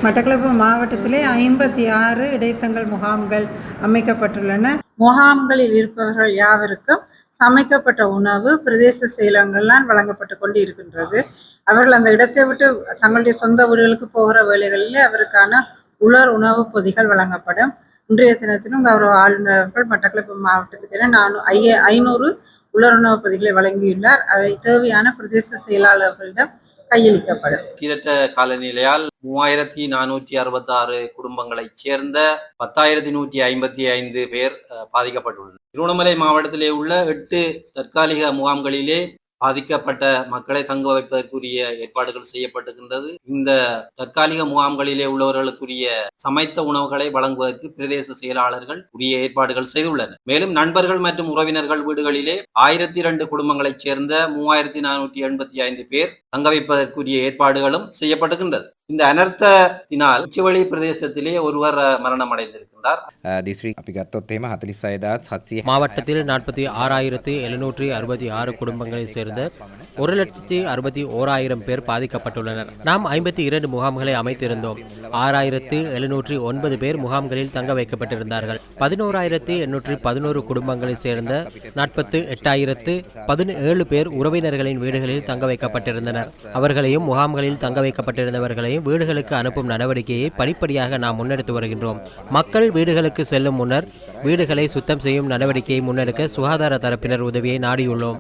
மட்டக்களப்பு மாவட்டத்திலே 56 இடைத்தங்கல் முகாம்கள் அமைக்கப்பட்டுள்ளன. முகாம்களில் இருப்பவர்கள் யாவருக்கும் சமைக்கப்பட்ட உணவு பிரதேச செயலகங்களால் வழங்கப்பட்டு கொண்டு இருக்கின்றது. அவர்கள் அந்த இடத்தை விட்டு தங்களுடைய சொந்த ஊர்களுக்கு போகிற வேளைகளில் அவருக்கான உலர் உணவு பொதிகள் வழங்கப்படும். இன்றைய தினத்திலும் கௌரவ ஆளுநர்கள் மட்டக்களப்பு மாவட்டத்துக்கு 500 உலர் உணவு பொதிகளை வழங்கியுள்ளார். அவை தேவையான பிரதேச செயலாளர்களிடம் கையளிக்கப்படும். சீரற்ற காலநிலையால் 3466 குடும்பங்களைச் சேர்ந்த 10,155 பேர் பாதிக்கப்பட்டுள்ளனர். திருவண்ணாமலை மாவட்டத்திலே உள்ள 8 தற்காலிக முகாம்களிலே பாதிக்கப்பட்ட மக்களை தங்க வைப்பதற்குரிய ஏற்பாடுகள் செய்யப்பட்டிருக்கின்றது. இந்த தற்காலிக முகாம்களிலே உள்ளவர்களுக்குரிய சமைத்த உணவுகளை வழங்குவதற்கு பிரதேச செயலாளர்கள் உரிய ஏற்பாடுகள் செய்துள்ளனர். மேலும் நண்பர்கள் மற்றும் உறவினர்கள் வீடுகளிலே 1002 குடும்பங்களைச் சேர்ந்த 3485 பேர் தங்க வைப்பதற்குரிய ஏற்பாடுகளும் செய்யப்பட்டிருக்கின்றது. இந்த அனர்த்தத்தினால் உச்சிவெளி பிரதேசத்திலே ஒருவர் மரணம் அடைந்திருக்கின்றார். மாவட்டத்தில் 46,766 குடும்பங்களை சேர்ந்த 1,61,000 பேர் பாதிக்கப்பட்டுள்ளனர். நாம் 52 முகாம்களை அமைத்திருந்தோம். 6,709 பேர் முகாம்களில் தங்க வைக்கப்பட்டிருந்தார்கள். 11,811 குடும்பங்களை சேர்ந்த 48,017 பேர் உறவினர்களின் வீடுகளில் தங்க வைக்கப்பட்டிருந்தனர். அவர்களையும் முகாம்களில் தங்க வைக்கப்பட்டிருந்தவர்களையும் வீடுகளுக்கு அனுப்பும் நடவடிக்கையை படிப்படியாக நாம் முன்னெடுத்து வருகின்றோம். மக்கள் வீடுகளுக்கு செல்லும் முன்னர் வீடுகளை சுத்தம் செய்யும் நடவடிக்கையை முன்னெடுக்க சுகாதார தரப்பினர் உதவியை நாடியுள்ளோம்.